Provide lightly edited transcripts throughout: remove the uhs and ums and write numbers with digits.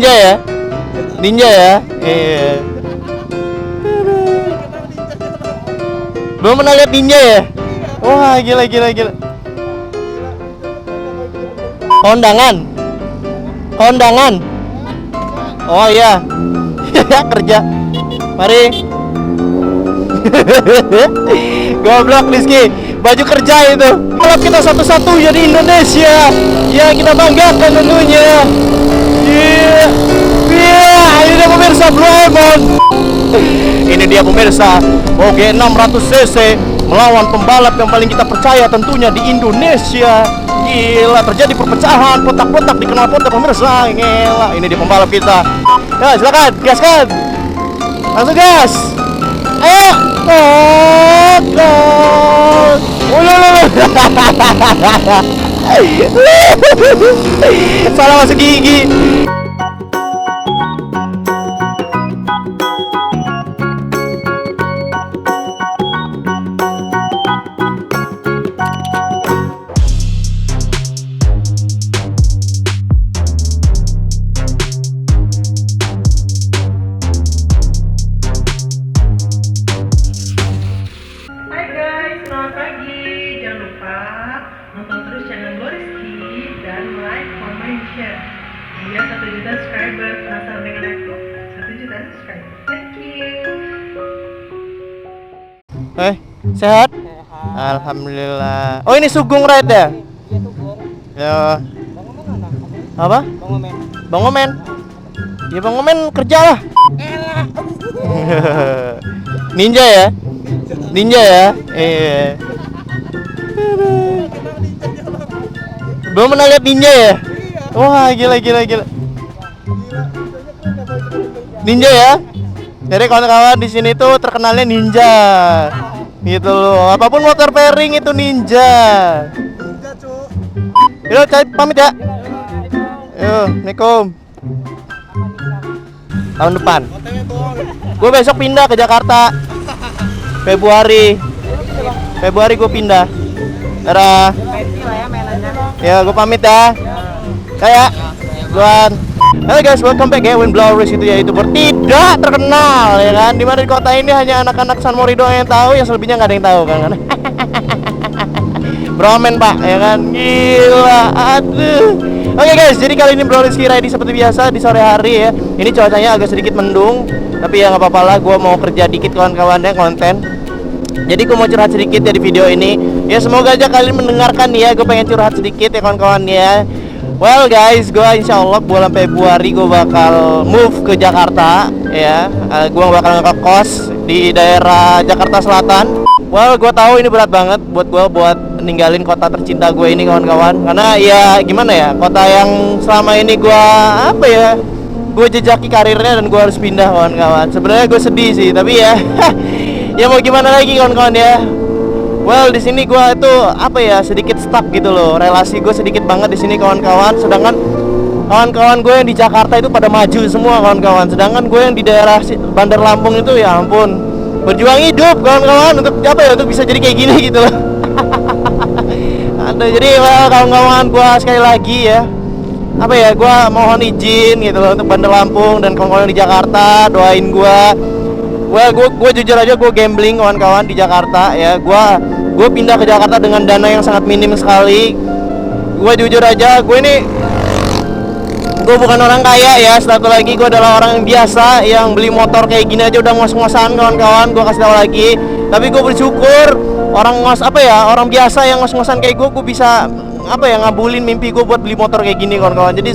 Ninja ya? Ninja ya? Iya. Belum pernah lihat ninja ya? Wah, gila. Kondangan. Oh iya. Kerja. Mari. Goblok Rizky. Baju kerja itu. Kalau kita satu-satunya di Indonesia yang kita banggakan tentunya. Ini dia pemirsa Blue Emon. Ini dia pemirsa Moge 600cc melawan pembalap yang paling kita percaya tentunya di Indonesia. Gila, terjadi perpecahan, kotak-kotak di knalpot pemirsa. Gila, ini dia pembalap kita. Ya, silakan, gaskan. Langsung gas. Ayo. Gas. Salah masuk gigi. Selamat pagi, jangan lupa nonton terus channel Rizky dan like, comment, share biar 1 juta subscriber. Penasaran dengan aku? 1 juta subscriber. Thank you. Sehat? Alhamdulillah. Oh, ini Sugeng Ride ya? Iya Sugeng. Ya. Bang Omen mana? Apa? Bang Omen. Bang Omen. Ya Bang Omen kerja lah. Elah. Ninja ya? Ninja ya? Iya. Belum pernah lihat ninja ya? Wah, gila. Ninja ya? Jadi kawan-kawan di sini tuh terkenalnya ninja. Gitu loh. Apapun motor pairing itu ninja. Ninja, Cuk. Yuk, Cai, pamit ya. Yuk, Assalamualaikum. Tahun depan. Gue besok pindah ke Jakarta. Februari gue pindah. Dadah. Ya, gue pamit ya. Kayak Tuan. Halo guys, welcome back ya. Win Blowers itu ya YouTuber tidak terkenal ya kan. Dimana di kota ini hanya anak-anak San Mori doang yang tahu, yang selebihnya nggak ada yang tahu kan. Bromen pak ya kan. Gila. Aduh. Oke guys, jadi kali ini Bro Rizky Ride seperti biasa di sore hari ya. Ini cuacanya agak sedikit mendung, tapi ya nggak apa-apa lah. Gue mau kerja dikit kawan-kawannya konten. Jadi gue mau curhat sedikit ya di video ini. Ya semoga aja kalian mendengarkan ya. Gue pengen curhat sedikit ya kawan-kawan ya. Well guys, gue insya Allah bulan Februari gue bakal move ke Jakarta ya. Gue bakal ngekos di daerah Jakarta Selatan. Well, gue tahu ini berat banget buat gue buat ninggalin kota tercinta gue ini kawan-kawan. Karena ya gimana ya, kota yang selama ini gue apa ya, gue jejaki karirnya dan gue harus pindah kawan-kawan. Sebenarnya gue sedih sih, tapi ya ya mau gimana lagi kawan-kawan ya. Well, di sini gue itu apa ya, sedikit stuck gitu loh. Relasi gue sedikit banget di sini kawan-kawan. Sedangkan kawan-kawan gue yang di Jakarta itu pada maju semua kawan-kawan. Sedangkan gue yang di daerah Bandar Lampung itu ya ampun, berjuang hidup kawan-kawan untuk apa ya, untuk bisa jadi kayak gini gitu loh. Ada jadi kawan-kawan gue sekali lagi ya, apa ya, gue mohon izin gitu loh untuk Bandar Lampung dan kawan-kawan di Jakarta, doain gue. Well, gue jujur aja gue gambling kawan-kawan di Jakarta ya. Gue pindah ke Jakarta dengan dana yang sangat minim sekali. Gue jujur aja, gue bukan orang kaya ya. Satu lagi, gue adalah orang yang biasa yang beli motor kayak gini aja udah ngos-ngosan kawan-kawan. Gue kasih tahu lagi. Tapi gue bersyukur orang orang biasa yang ngos-ngosan kayak gue bisa apa ya, ngabulin mimpi gue buat beli motor kayak gini kawan-kawan. Jadi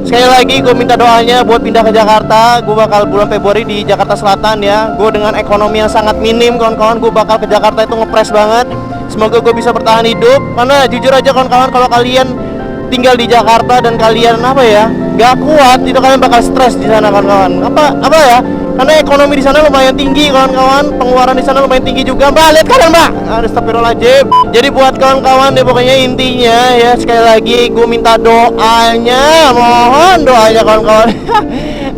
sekali lagi gue minta doanya buat pindah ke Jakarta. Gue bakal bulan Februari di Jakarta Selatan ya. Gue dengan ekonomi yang sangat minim kawan-kawan, gue bakal ke Jakarta itu ngepres banget. Semoga gue bisa bertahan hidup. Karena jujur aja kawan-kawan, kalau kalian tinggal di Jakarta dan kalian apa ya, gak kuat, itu kalian bakal stres di sana kawan-kawan. Apa ya? Karena ekonomi di sana lumayan tinggi kawan-kawan, pengeluaran di sana lumayan tinggi juga. Mbak, lihat kanan mbak. Astagfirullahaladzim. Jadi buat kawan-kawan ya, pokoknya intinya ya, sekali lagi gue minta doanya, mohon doanya kawan-kawan.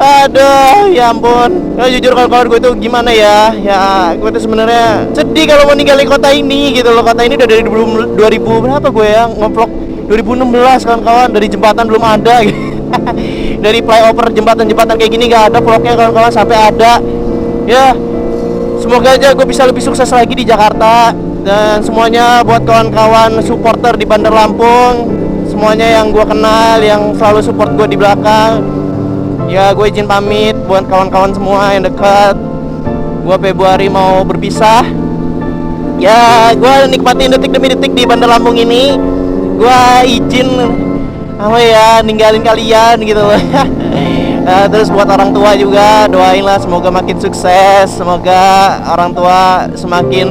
Aduh, ya ampun. Nah, jujur kawan-kawan, gue tuh gimana ya? Ya, gue tuh sebenarnya sedih kalau mau ninggalin kota ini gitu loh. Kota ini udah dari 2000 berapa gue ya ngevlog 2016 kawan-kawan, dari jembatan belum ada gitu. dari flyover jembatan-jembatan kayak gini nggak ada vlognya kawan-kawan, sampai ada. Ya, semoga aja gue bisa lebih sukses lagi di Jakarta. Dan semuanya buat kawan-kawan supporter di Bandar Lampung, semuanya yang gue kenal, yang selalu support gue di belakang, ya gue izin pamit. Buat kawan-kawan semua yang dekat, gue Februari mau berpisah. Ya, gue nikmatin detik demi detik di Bandar Lampung ini. Gue izin ninggalin kalian gitu loh. Terus buat orang tua juga, doain lah semoga makin sukses, semoga orang tua semakin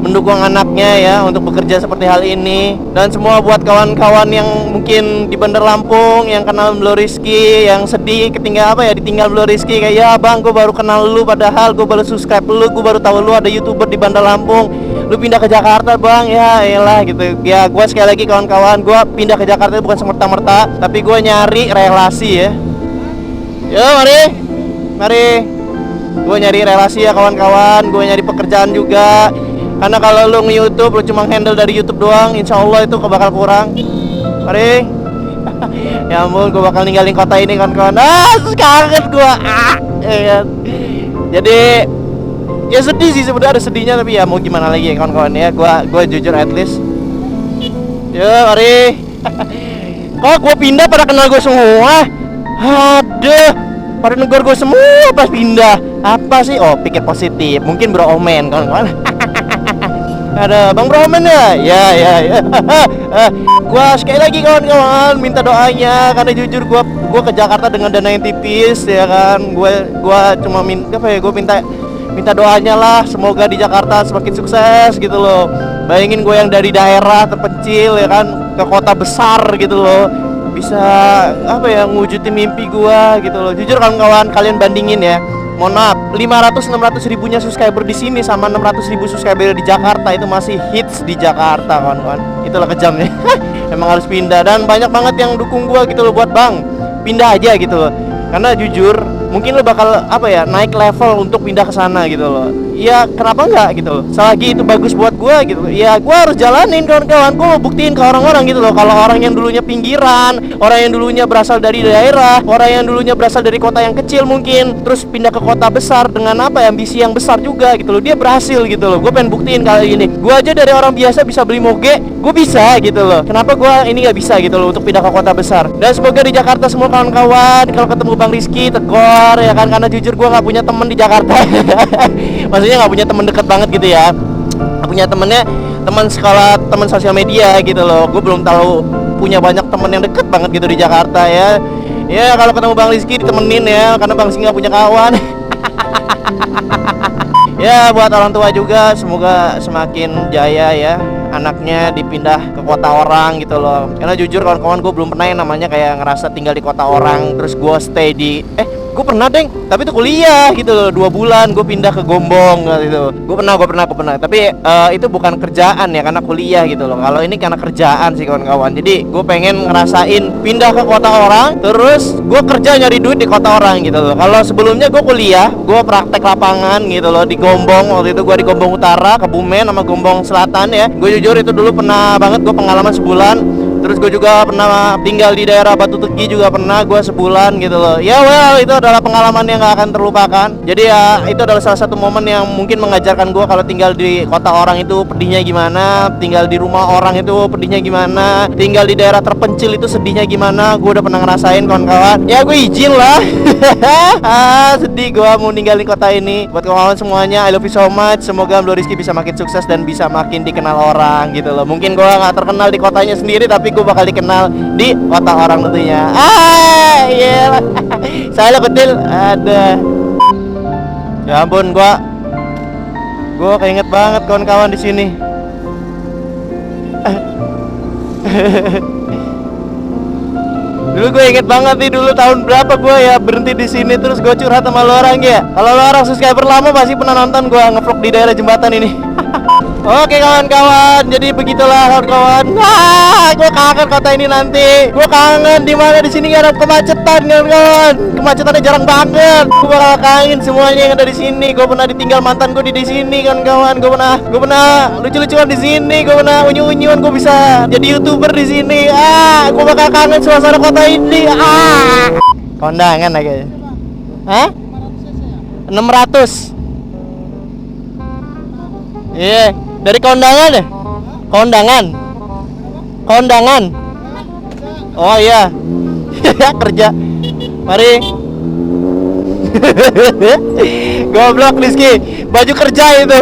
mendukung anaknya ya untuk bekerja seperti hal ini. Dan semua buat kawan-kawan yang mungkin di Bandar Lampung yang kenal Blo Rizky, yang sedih ditinggal Blo Rizky, kayak ya bang, gue baru kenal lu, padahal gue baru subscribe lu, gue baru tahu lu ada YouTuber di Bandar Lampung, lu pindah ke Jakarta bang, ya elah gitu. Ya gue sekali lagi kawan-kawan, gue pindah ke Jakarta bukan semerta-merta, tapi gue nyari relasi ya. Yo mari gue nyari relasi ya kawan-kawan, gue nyari pekerjaan juga. Karena kalau lu nge-YouTube, lu cuma handle dari YouTube doang, insya Allah itu bakal kurang. Mari. Ya ampun, gue bakal ninggalin kota ini kawan-kawan. Kangen gue. Jadi ya sedih sih sebenarnya, ada sedihnya, tapi ya mau gimana lagi ya kawan-kawan ya. Gue jujur at least. Ya mari. Kok gue pindah pada kenal gue semua? Aduh, pada negor gue semua pas pindah. Apa sih? Oh, pikir positif. Mungkin bro omen kawan-kawan. Ada Bang Roman ya. Gua sekali lagi kawan-kawan minta doanya, karena jujur gua ke Jakarta dengan dana yang tipis ya kan. Gua cuma minta doanya lah, semoga di Jakarta semakin sukses gitu loh. Bayangin gue yang dari daerah terpencil ya kan ke kota besar gitu loh, bisa ngewujudin mimpi gua gitu loh. Jujur kawan-kawan, kalian bandingin ya. Mohon maaf, 500-600 ribunya subscriber di sini sama 600 ribu subscriber di Jakarta, itu masih hits di Jakarta kawan-kawan. Itulah kejamnya. Emang harus pindah, dan banyak banget yang dukung gua gitu loh buat bang pindah aja gitu loh. Karena jujur mungkin lo bakal naik level untuk pindah ke sana gitu loh. Ya kenapa enggak gitu loh, selagi itu bagus buat gua gitu loh. Ya gua harus jalanin kawan-kawan, gua mau buktiin ke orang-orang gitu loh, kalau orang yang dulunya pinggiran, orang yang dulunya berasal dari daerah, orang yang dulunya berasal dari kota yang kecil mungkin, terus pindah ke kota besar dengan ambisi yang besar juga gitu loh, dia berhasil gitu loh. Gua pengen buktiin kali ini, gua aja dari orang biasa bisa beli moge, gua bisa gitu loh. Kenapa gua ini nggak bisa gitu loh untuk pindah ke kota besar? Dan semoga di Jakarta semua kawan-kawan kalau ketemu Bang Rizky tegur ya kan, karena jujur gua nggak punya temen di Jakarta. Maksudnya nggak punya teman dekat banget gitu ya, nggak punya teman sekolah, teman sosial media gitu loh. Gue belum tahu punya banyak teman yang deket banget gitu di Jakarta ya. Ya kalau ketemu Bang Rizky ditemenin ya, karena Bang Rizky nggak punya kawan. Ya buat orang tua juga, semoga semakin jaya ya anaknya dipindah ke kota orang gitu loh. Karena jujur kawan-kawan, gue belum pernah yang namanya kayak ngerasa tinggal di kota orang terus gue stay di gue pernah deng, tapi itu kuliah gitu loh, 2 bulan gue pindah ke Gombong gitu. Gue pernah, tapi itu bukan kerjaan ya, karena kuliah gitu loh. Kalau ini karena kerjaan sih kawan-kawan. Jadi gue pengen ngerasain pindah ke kota orang, terus gue kerja nyari duit di kota orang gitu loh. Kalau sebelumnya gue kuliah, gue praktek lapangan gitu loh di Gombong. Waktu itu gue di Gombong Utara, Kebumen sama Gombong Selatan ya. Gue jujur itu dulu pernah banget gue pengalaman sebulan. Terus gue juga pernah tinggal di daerah Batu Tegi, juga pernah gue sebulan gitu loh. Ya itu adalah pengalaman yang gak akan terlupakan. Jadi ya itu adalah salah satu momen yang mungkin mengajarkan gue kalau tinggal di kota orang itu pedihnya gimana, tinggal di rumah orang itu pedihnya gimana, tinggal di daerah terpencil itu sedihnya gimana. Gue udah pernah ngerasain kawan-kawan. Ya gue izin lah. Sedih gue mau ninggalin kota ini. Buat kawan-kawan semuanya, I love you so much. Semoga Blo Rizky bisa makin sukses dan bisa makin dikenal orang gitu loh. Mungkin gue gak terkenal di kotanya sendiri, tapi gue bakal dikenal di kota orang tentunya. Iya. Saya kecil ada. Ya ampun, gue keinget banget kawan-kawan di sini. Dulu gue inget banget nih, dulu tahun berapa gue ya berhenti di sini terus gue curhat sama lo orang ya. Kalau lo orang subscriber lama pasti pernah nonton gue ngevlog di daerah jembatan ini. Oke kawan-kawan, jadi begitulah kawan-kawan. Gue kangen kota ini nanti. Gue kangen dimana di sini gak ada kemacetan kawan-kawan. Kemacetannya jarang banget. Gue bakal kangen semuanya yang ada di sini. Gue pernah ditinggal mantan gue di sini kawan-kawan. Gue pernah lucu-lucuan di sini. Gue pernah unyu-unyuan gue bisa jadi YouTuber di sini. Gue bakal kangen suasana kota ini. Kondangan aja. Hah? 600. Iya, dari kondangan deh. Kondangan. Kondangan. Oh iya. Kerja. Mari. Goblok Rizky. Baju kerja itu.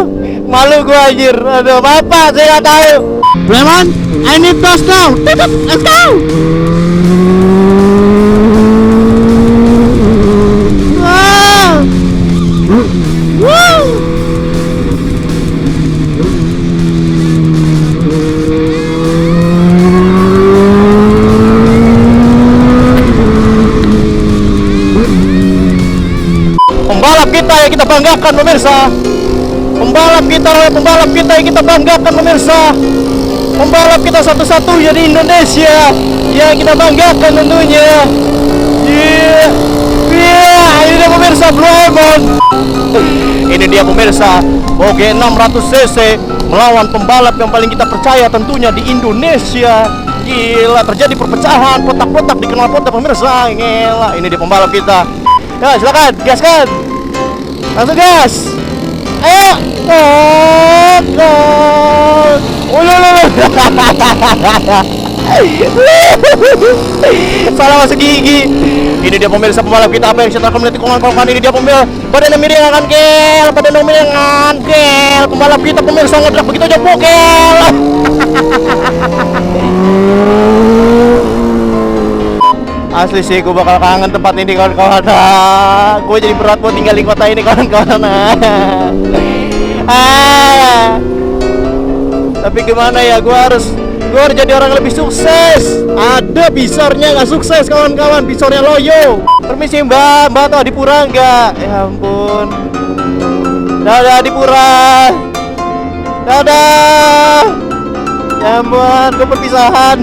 Malu gua anjir. Aduh, apa? Saya nggak tahu. Lemon, I need toast now. Let's go. Wow. Woo. Pembalap kita yang kita banggakan pemirsa. Pembalap kita yang kita banggakan pemirsa. Pembalap kita satu-satunya di Indonesia yang kita banggakan tentunya. Iya, ini dia pemirsa Blue Lemon. Ini dia pemirsa Moge 600 cc melawan pembalap yang paling kita percaya tentunya di Indonesia. Gila, terjadi perpecahan, kotak-kotak di knalpot pemirsa. Gila, ini dia pembalap kita. Ya, silakan, gaskan. Langsung gas. Ayo. Salah masuk gigi. Ini dia pemirsa pembalap kita apa yang saya melihat kawan-kawan. Ini dia pemirsa badan miringan gel, badan miringan gel. Pembalap kita pemirsa ngedrak begitu aja bokel. Asli sih, gue bakal kangen tempat ini kawan-kawan. Gue jadi berat buat tinggal di kota ini kawan-kawan. Tapi gimana ya, gue harus jadi orang lebih sukses. Ada bisornya nggak sukses kawan-kawan, bisornya loyo. Permisi mbak tuh Adipura nggak? Ya ampun. Dadah Adipura. Dadah. Ya ampun, gue perpisahan.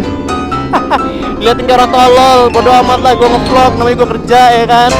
Liatin cara tolol, bodo amat lah, gue nge-vlog, namanya gue kerja ya kan.